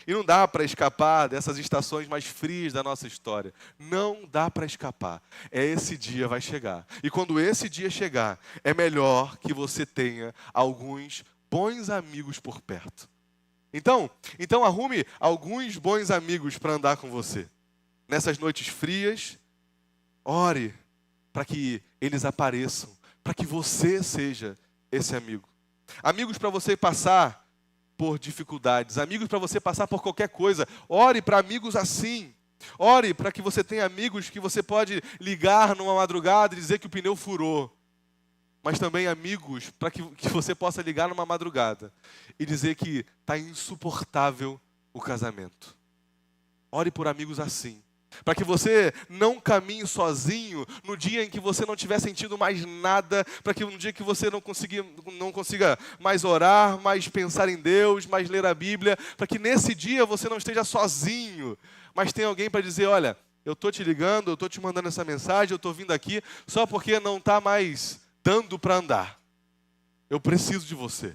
E não dá para escapar dessas estações mais frias da nossa história. Não dá para escapar. Esse dia vai chegar. E quando esse dia chegar, é melhor que você tenha alguns bons amigos por perto. Então arrume alguns bons amigos para andar com você. Nessas noites frias, ore para que eles apareçam, para que você seja esse amigo. Amigos para você passar por dificuldades, amigos para você passar por qualquer coisa. Ore para amigos assim. Ore para que você tenha amigos que você pode ligar numa madrugada e dizer que o pneu furou. Mas também amigos para que você possa ligar numa madrugada e dizer que está insuportável o casamento. Ore por amigos assim. Para que você não caminhe sozinho no dia em que você não tiver sentido mais nada, para que no dia que você não consiga mais orar, mais pensar em Deus, mais ler a Bíblia, para que nesse dia você não esteja sozinho, mas tenha alguém para dizer, olha, eu estou te ligando, eu estou te mandando essa mensagem, eu estou vindo aqui, só porque não está mais dando para andar. Eu preciso de você.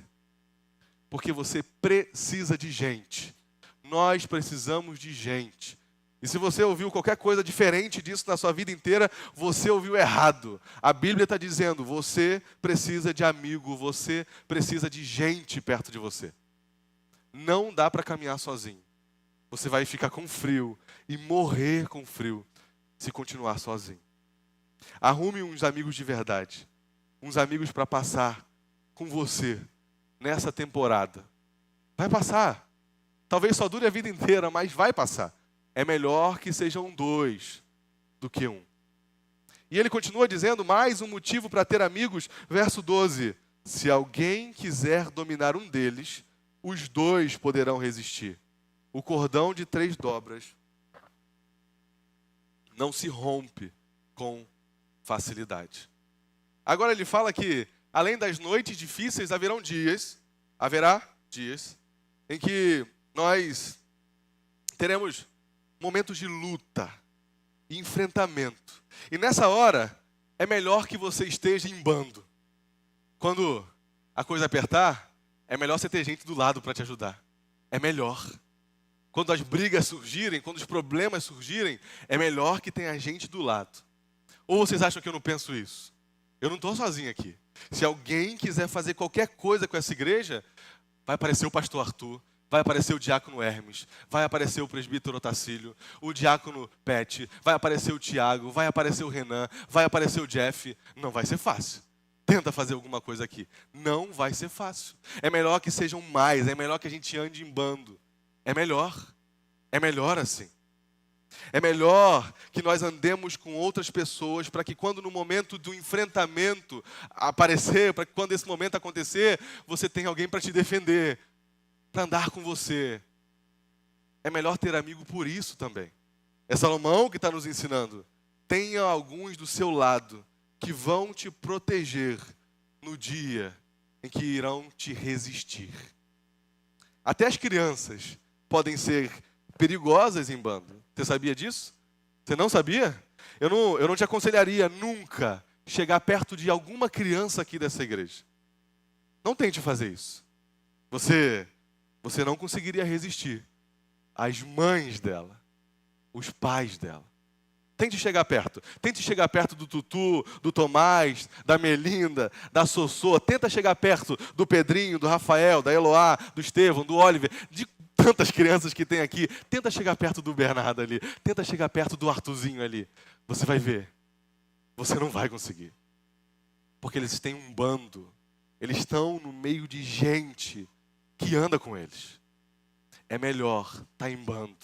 Porque você precisa de gente. Nós precisamos de gente. E se você ouviu qualquer coisa diferente disso na sua vida inteira, você ouviu errado. A Bíblia está dizendo, você precisa de amigo, você precisa de gente perto de você. Não dá para caminhar sozinho. Você vai ficar com frio e morrer com frio se continuar sozinho. Arrume uns amigos de verdade. Uns amigos para passar com você nessa temporada. Vai passar. Talvez só dure a vida inteira, mas vai passar. É melhor que sejam dois do que um. E ele continua dizendo mais um motivo para ter amigos. Verso 12. Se alguém quiser dominar um deles, os dois poderão resistir. O cordão de 3 dobras não se rompe com facilidade. Agora ele fala que, além das noites difíceis, haverá dias em que nós teremos momentos de luta e enfrentamento. E nessa hora, é melhor que você esteja em bando. Quando a coisa apertar, é melhor você ter gente do lado para te ajudar. É melhor. Quando as brigas surgirem, quando os problemas surgirem, é melhor que tenha gente do lado. Ou vocês acham que eu não penso isso? Eu não estou sozinho aqui. Se alguém quiser fazer qualquer coisa com essa igreja, vai aparecer o pastor Arthur, vai aparecer o diácono Hermes, vai aparecer o presbítero Otacílio, o diácono Pet, vai aparecer o Tiago, vai aparecer o Renan, vai aparecer o Jeff. Não vai ser fácil. Tenta fazer alguma coisa aqui. Não vai ser fácil. É melhor que sejam mais, é melhor que a gente ande em bando. É melhor assim. É melhor que nós andemos com outras pessoas para que quando no momento do enfrentamento aparecer, para que quando esse momento acontecer, você tenha alguém para te defender, para andar com você. É melhor ter amigo por isso também. É Salomão que está nos ensinando. Tenha alguns do seu lado que vão te proteger no dia em que irão te resistir. Até as crianças podem ser perigosas em bando. Você sabia disso? Você não sabia? Eu não te aconselharia nunca chegar perto de alguma criança aqui dessa igreja. Não tente fazer isso. Você não conseguiria resistir às mães dela, os pais dela. Tente chegar perto. Tente chegar perto do Tutu, do Tomás, da Melinda, da Sossô. Tenta chegar perto do Pedrinho, do Rafael, da Eloá, do Estevão, do Oliver, de tantas crianças que tem aqui. Tenta chegar perto do Bernardo ali. Tenta chegar perto do Arthurzinho ali. Você vai ver. Você não vai conseguir. Porque eles têm um bando. Eles estão no meio de gente que anda com eles. É melhor estar em bando.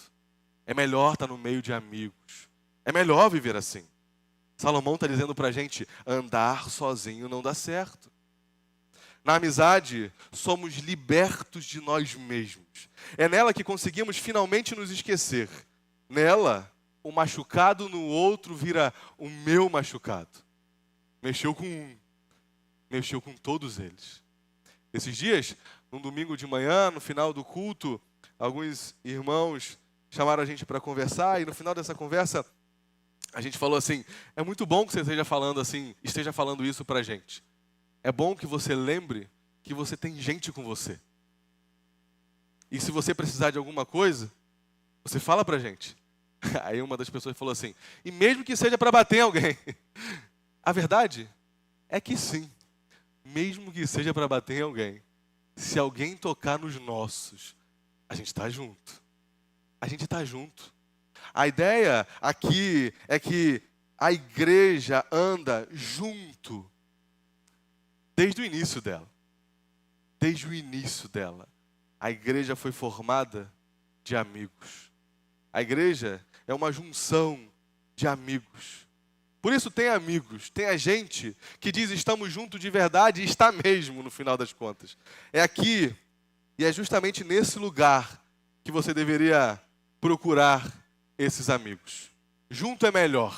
É melhor estar no meio de amigos. É melhor viver assim. Salomão está dizendo para a gente, andar sozinho não dá certo. Na amizade, somos libertos de nós mesmos. É nela que conseguimos finalmente nos esquecer. Nela, o machucado no outro vira o meu machucado. Mexeu com um, mexeu com todos eles. Esses dias, num domingo de manhã, no final do culto, alguns irmãos chamaram a gente para conversar e no final dessa conversa, a gente falou assim, é muito bom que você esteja falando isso para a gente. É bom que você lembre que você tem gente com você. E se você precisar de alguma coisa, você fala para a gente. Aí uma das pessoas falou assim, e mesmo que seja para bater em alguém. A verdade é que sim, mesmo que seja para bater em alguém. Se alguém tocar nos nossos, a gente está junto. A gente está junto. A ideia aqui é que a igreja anda junto desde o início dela. Desde o início dela. A igreja foi formada de amigos. A igreja é uma junção de amigos. Por isso tem amigos, tem a gente que diz estamos juntos de verdade e está mesmo no final das contas. É aqui e é justamente nesse lugar que você deveria procurar esses amigos. Junto é melhor.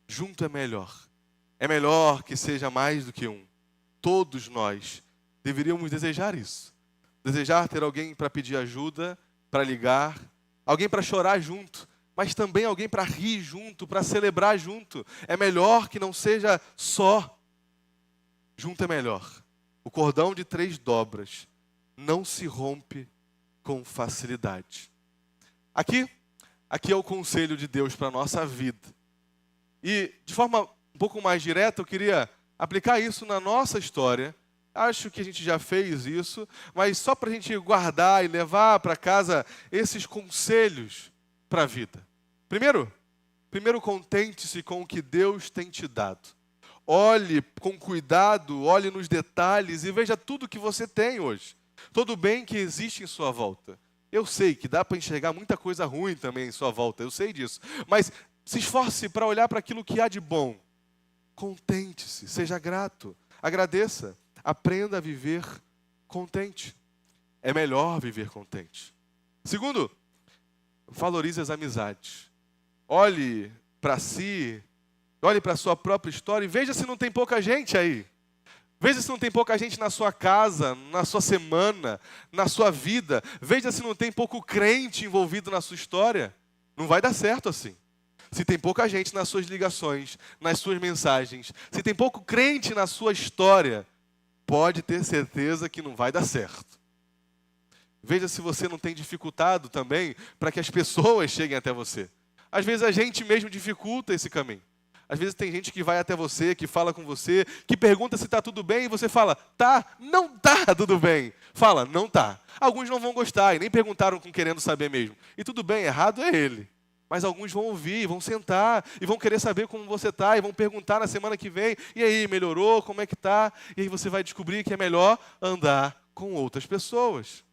Junto é melhor. É melhor que seja mais do que um. Todos nós deveríamos desejar isso. Desejar ter alguém para pedir ajuda, para ligar, alguém para chorar junto, mas também alguém para rir junto, para celebrar junto. É melhor que não seja só. Junto é melhor. O cordão de 3 dobras não se rompe com facilidade. Aqui é o conselho de Deus para a nossa vida. E de forma um pouco mais direta, eu queria aplicar isso na nossa história. Acho que a gente já fez isso, mas só para a gente guardar e levar para casa esses conselhos para a vida. Primeiro, contente-se com o que Deus tem te dado. Olhe com cuidado, olhe nos detalhes e veja tudo que você tem hoje. Todo o bem que existe em sua volta. Eu sei que dá para enxergar muita coisa ruim também em sua volta, eu sei disso. Mas se esforce para olhar para aquilo que há de bom. Contente-se, seja grato, agradeça, aprenda a viver contente. É melhor viver contente. Segundo, valorize as amizades. Olhe para si, olhe para a sua própria história e veja se não tem pouca gente aí. Veja se não tem pouca gente na sua casa, na sua semana, na sua vida. Veja se não tem pouco crente envolvido na sua história. Não vai dar certo assim. Se tem pouca gente nas suas ligações, nas suas mensagens, se tem pouco crente na sua história, pode ter certeza que não vai dar certo. Veja se você não tem dificultado também para que as pessoas cheguem até você. Às vezes a gente mesmo dificulta esse caminho. Às vezes tem gente que vai até você, que fala com você, que pergunta se está tudo bem e você fala, tá, não tá tudo bem. Fala, não tá. Alguns não vão gostar e nem perguntaram querendo saber mesmo. E tudo bem, errado é ele. Mas alguns vão ouvir, vão sentar e vão querer saber como você está e vão perguntar na semana que vem, e aí, melhorou, como é que está? E aí você vai descobrir que é melhor andar com outras pessoas.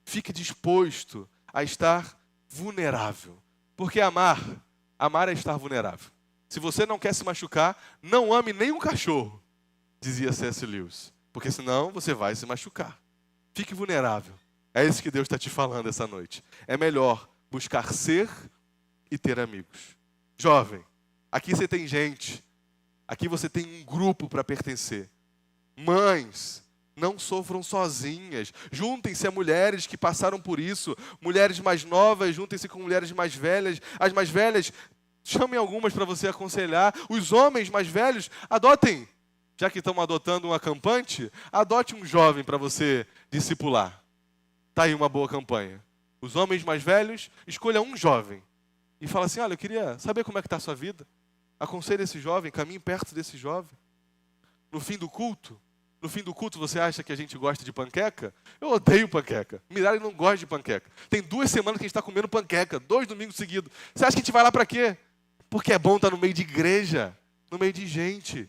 Fique disposto a estar vulnerável Porque amar é estar vulnerável. Se você não quer se machucar, não ame nem um cachorro, dizia C.S. Lewis. Porque senão você vai se machucar. Fique vulnerável. É isso que Deus está te falando essa noite. É melhor buscar ser e ter amigos. Jovem, aqui você tem gente. Aqui você tem um grupo para pertencer. Mães, não sofram sozinhas. Juntem-se a mulheres que passaram por isso. Mulheres mais novas, juntem-se com mulheres mais velhas. As mais velhas, chamem algumas para você aconselhar. Os homens mais velhos, adotem. Já que estão adotando um acampante, adote um jovem para você discipular. Está aí uma boa campanha. Os homens mais velhos, escolha um jovem. E fala assim, olha, eu queria saber como é que está a sua vida. Aconselhe esse jovem, caminhe perto desse jovem. No fim do culto você acha que a gente gosta de panqueca? Eu odeio panqueca. Miralha não gosta de panqueca. Tem 2 semanas que a gente está comendo panqueca, 2 domingos seguidos. Você acha que a gente vai lá para quê? Porque é bom estar no meio de igreja, no meio de gente.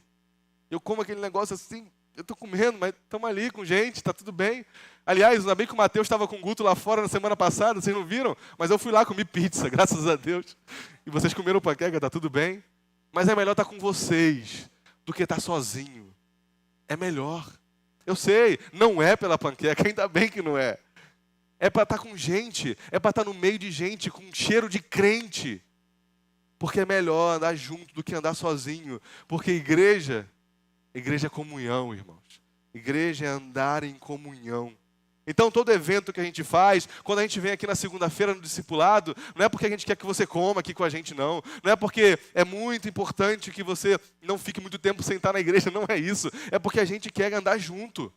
Eu como aquele negócio assim, eu estou comendo, mas estamos ali com gente, está tudo bem. Aliás, ainda bem que o Mateus estava com o Guto lá fora na semana passada, vocês não viram? Mas eu fui lá comer pizza, graças a Deus. E vocês comeram panqueca, está tudo bem. Mas é melhor estar com vocês do que estar sozinho. É melhor. Eu sei, não é pela panqueca, ainda bem que não é. É para estar com gente, é para estar no meio de gente, com um cheiro de crente. Porque é melhor andar junto do que andar sozinho. Porque igreja é comunhão, irmãos. Igreja é andar em comunhão. Então, todo evento que a gente faz, quando a gente vem aqui na segunda-feira no discipulado, não é porque a gente quer que você coma aqui com a gente, não. Não é porque é muito importante que você não fique muito tempo sem estar na igreja, não é isso. É porque a gente quer andar junto.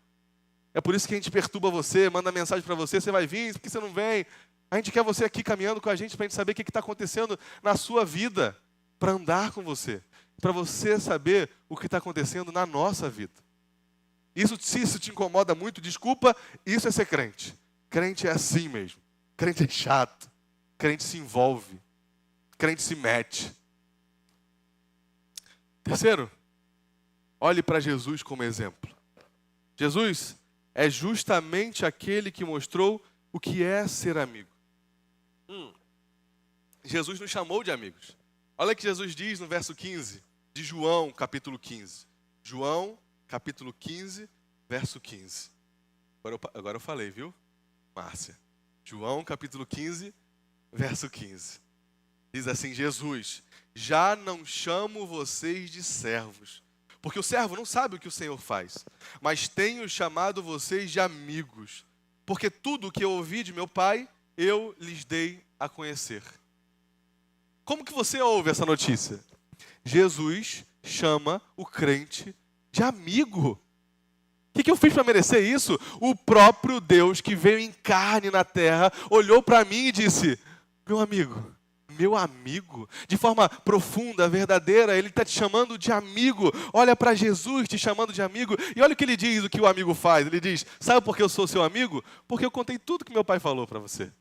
É por isso que a gente perturba você, manda mensagem para você, você vai vir, por que você não vem? A gente quer você aqui caminhando com a gente para a gente saber o que está acontecendo na sua vida, para andar com você, para você saber o que está acontecendo na nossa vida. Se isso te incomoda muito, desculpa, isso é ser crente. Crente é assim mesmo. Crente é chato. Crente se envolve. Crente se mete. Terceiro, olhe para Jesus como exemplo. Jesus é justamente aquele que mostrou o que é ser amigo. Jesus nos chamou de amigos. Olha o que Jesus diz no verso 15, de João, capítulo 15. João, capítulo 15, verso 15. Agora eu falei, viu, Márcia? João, capítulo 15, verso 15. Diz assim, Jesus, já não chamo vocês de servos, porque o servo não sabe o que o Senhor faz, mas tenho chamado vocês de amigos, porque tudo o que eu ouvi de meu Pai, eu lhes dei a conhecer. Como que você ouve essa notícia? Jesus chama o crente de amigo. O que eu fiz para merecer isso? O próprio Deus que veio em carne na terra, olhou para mim e disse, meu amigo, de forma profunda, verdadeira, Ele está te chamando de amigo. Olha para Jesus te chamando de amigo. E olha o que Ele diz, o que o amigo faz. Ele diz, sabe por que eu sou seu amigo? Porque eu contei tudo que meu pai falou para você.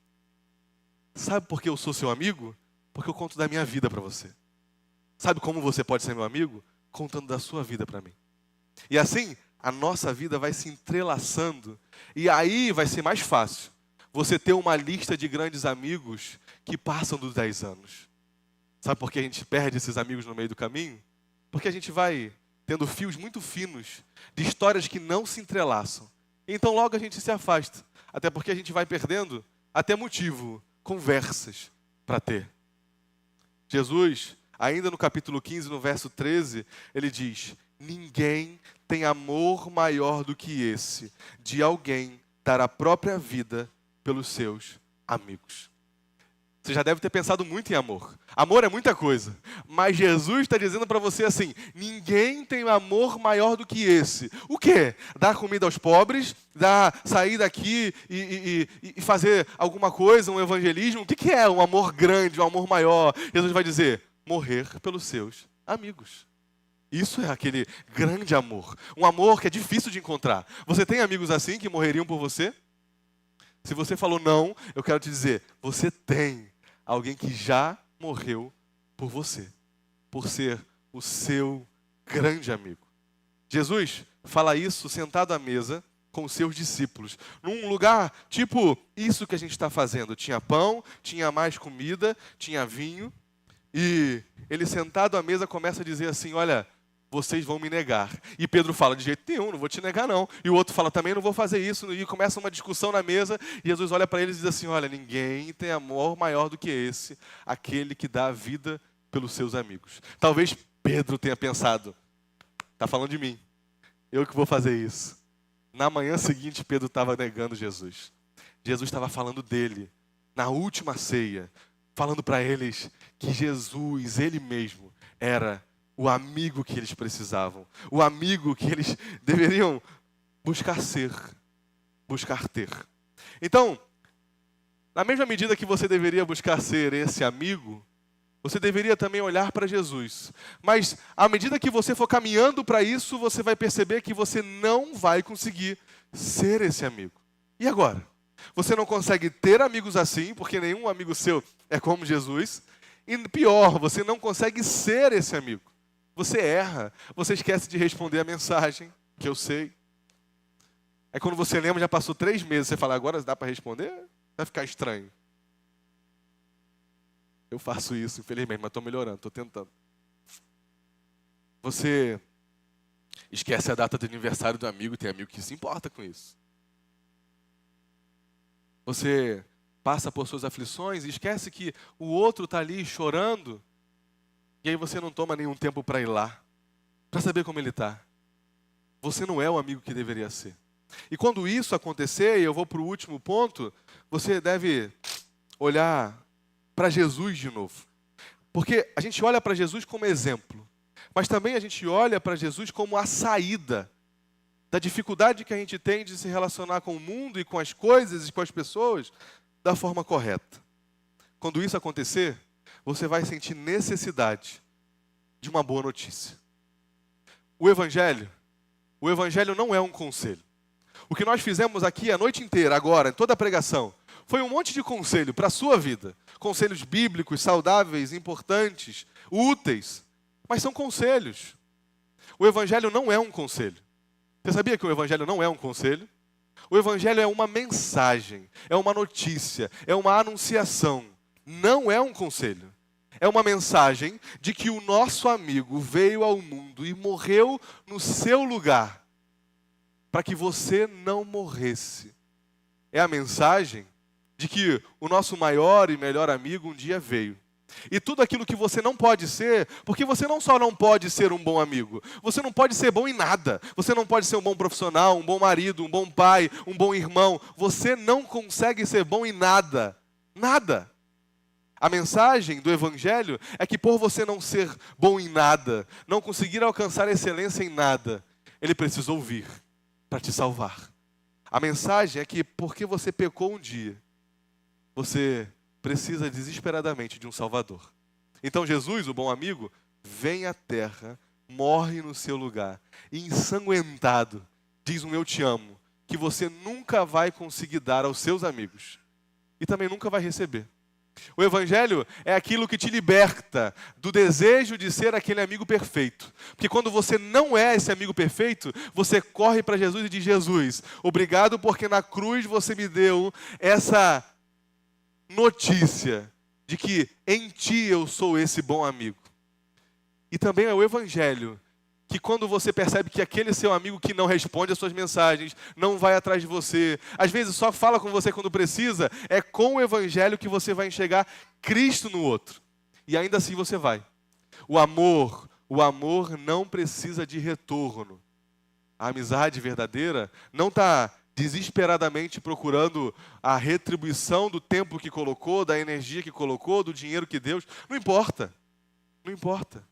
Sabe por que eu sou seu amigo? Porque eu conto da minha vida para você. Sabe como você pode ser meu amigo? Contando da sua vida para mim. E assim, a nossa vida vai se entrelaçando. E aí vai ser mais fácil você ter uma lista de grandes amigos que passam dos 10 anos. Sabe por que a gente perde esses amigos no meio do caminho? Porque a gente vai tendo fios muito finos de histórias que não se entrelaçam. Então logo a gente se afasta. Até porque a gente vai perdendo até motivo, conversas para ter. Jesus, ainda no capítulo 15, no verso 13, ele diz, ninguém tem amor maior do que esse, de alguém dar a própria vida pelos seus amigos. Você já deve ter pensado muito em amor. Amor é muita coisa. Mas Jesus está dizendo para você assim, ninguém tem amor maior do que esse. O quê? Dar comida aos pobres, sair daqui e fazer alguma coisa, um evangelismo. O que é um amor grande, um amor maior? Jesus vai dizer, morrer pelos seus amigos. Isso é aquele grande amor. Um amor que é difícil de encontrar. Você tem amigos assim que morreriam por você? Se você falou não, eu quero te dizer, você tem alguém que já morreu por você, por ser o seu grande amigo. Jesus fala isso sentado à mesa com os seus discípulos. Num lugar tipo isso que a gente está fazendo. Tinha pão, tinha mais comida, tinha vinho. E ele sentado à mesa começa a dizer assim, olha, vocês vão me negar. E Pedro fala, de jeito nenhum, não vou te negar não. E o outro fala, também não vou fazer isso. E começa uma discussão na mesa. E Jesus olha para eles e diz assim, olha, ninguém tem amor maior do que esse, aquele que dá a vida pelos seus amigos. Talvez Pedro tenha pensado, está falando de mim, eu que vou fazer isso. Na manhã seguinte, Pedro estava negando Jesus. Jesus estava falando dele, na última ceia, falando para eles que Jesus, ele mesmo, era o amigo que eles precisavam, o amigo que eles deveriam buscar ser, buscar ter. Então, na mesma medida que você deveria buscar ser esse amigo, você deveria também olhar para Jesus. Mas, à medida que você for caminhando para isso, você vai perceber que você não vai conseguir ser esse amigo. E agora? Você não consegue ter amigos assim, porque nenhum amigo seu é como Jesus. E pior, você não consegue ser esse amigo. Você erra, você esquece de responder a mensagem, que eu sei. Aí quando você lembra, já passou 3 meses, você fala, agora dá para responder? Vai ficar estranho. Eu faço isso, infelizmente, mas estou melhorando, estou tentando. Você esquece a data do aniversário do amigo, tem amigo que se importa com isso. Você passa por suas aflições e esquece que o outro está ali chorando, e aí você não toma nenhum tempo para ir lá, para saber como ele está. Você não é o amigo que deveria ser. E quando isso acontecer, e eu vou para o último ponto, você deve olhar para Jesus de novo. Porque a gente olha para Jesus como exemplo, mas também a gente olha para Jesus como a saída da dificuldade que a gente tem de se relacionar com o mundo e com as coisas e com as pessoas da forma correta. Quando isso acontecer, você vai sentir necessidade de uma boa notícia. O Evangelho não é um conselho. O que nós fizemos aqui a noite inteira, agora, em toda a pregação, foi um monte de conselho para a sua vida. Conselhos bíblicos, saudáveis, importantes, úteis. Mas são conselhos. O Evangelho não é um conselho. Você sabia que o Evangelho não é um conselho? O Evangelho é uma mensagem, é uma notícia, é uma anunciação. Não é um conselho. É uma mensagem de que o nosso amigo veio ao mundo e morreu no seu lugar, para que você não morresse. É a mensagem de que o nosso maior e melhor amigo um dia veio. E tudo aquilo que você não pode ser, porque você não só não pode ser um bom amigo, você não pode ser bom em nada. Você não pode ser um bom profissional, um bom marido, um bom pai, um bom irmão. Você não consegue ser bom em nada. Nada. A mensagem do Evangelho é que por você não ser bom em nada, não conseguir alcançar excelência em nada, ele precisou vir para te salvar. A mensagem é que porque você pecou um dia, você precisa desesperadamente de um Salvador. Então Jesus, o bom amigo, vem à terra, morre no seu lugar, e ensanguentado, diz um eu te amo, que você nunca vai conseguir dar aos seus amigos. E também nunca vai receber. O Evangelho é aquilo que te liberta do desejo de ser aquele amigo perfeito. Porque quando você não é esse amigo perfeito, você corre para Jesus e diz, Jesus, obrigado porque na cruz você me deu essa notícia de que em ti eu sou esse bom amigo. E também é o Evangelho que quando você percebe que aquele seu amigo que não responde às suas mensagens, não vai atrás de você, às vezes só fala com você quando precisa, é com o Evangelho que você vai enxergar Cristo no outro. E ainda assim você vai. O amor não precisa de retorno. A amizade verdadeira não está desesperadamente procurando a retribuição do tempo que colocou, da energia que colocou, do dinheiro que deu. Não importa. Não importa.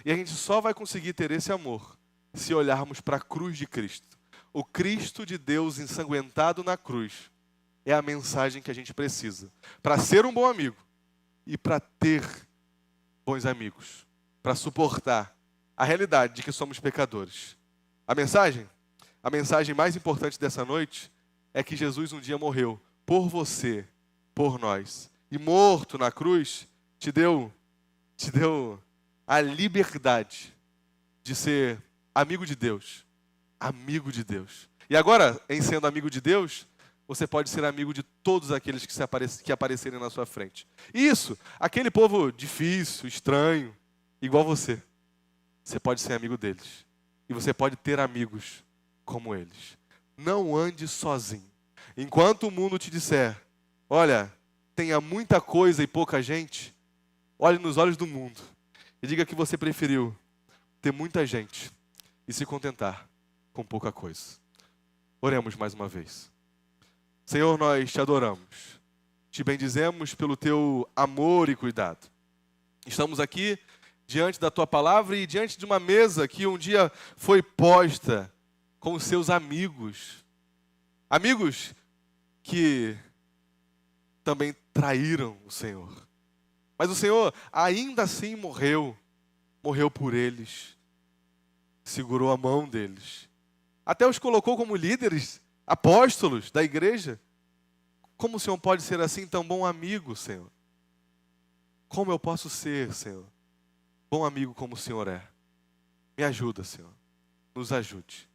E a gente só vai conseguir ter esse amor se olharmos para a cruz de Cristo. O Cristo de Deus ensanguentado na cruz é a mensagem que a gente precisa para ser um bom amigo e para ter bons amigos, para suportar a realidade de que somos pecadores. A mensagem mais importante dessa noite é que Jesus um dia morreu por você, por nós. E morto na cruz, te deu a liberdade de ser amigo de Deus. Amigo de Deus. E agora, em sendo amigo de Deus, você pode ser amigo de todos aqueles que aparecerem na sua frente. Isso, aquele povo difícil, estranho, igual você. Você pode ser amigo deles. E você pode ter amigos como eles. Não ande sozinho. Enquanto o mundo te disser, olha, tenha muita coisa e pouca gente, olhe nos olhos do mundo e diga que você preferiu ter muita gente e se contentar com pouca coisa. Oremos mais uma vez. Senhor, nós te adoramos, te bendizemos pelo teu amor e cuidado. Estamos aqui diante da tua palavra e diante de uma mesa que um dia foi posta com os seus amigos. Amigos que também traíram o Senhor. Mas o Senhor ainda assim morreu por eles, segurou a mão deles. Até os colocou como líderes, apóstolos da igreja. Como o Senhor pode ser assim tão bom amigo, Senhor? Como eu posso ser, Senhor, bom amigo como o Senhor é? Me ajuda, Senhor. Nos ajude.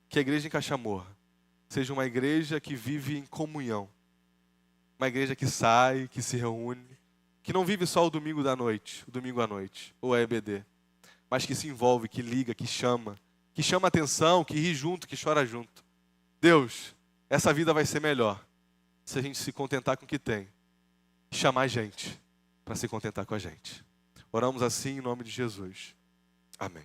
Que a igreja em Caxamorra seja uma igreja que vive em comunhão. Uma igreja que sai, que se reúne, que não vive só o domingo à noite, ou a EBD, mas que se envolve, que liga, que chama atenção, que ri junto, que chora junto. Deus, essa vida vai ser melhor se a gente se contentar com o que tem e chamar gente para se contentar com a gente. Oramos assim em nome de Jesus. Amém.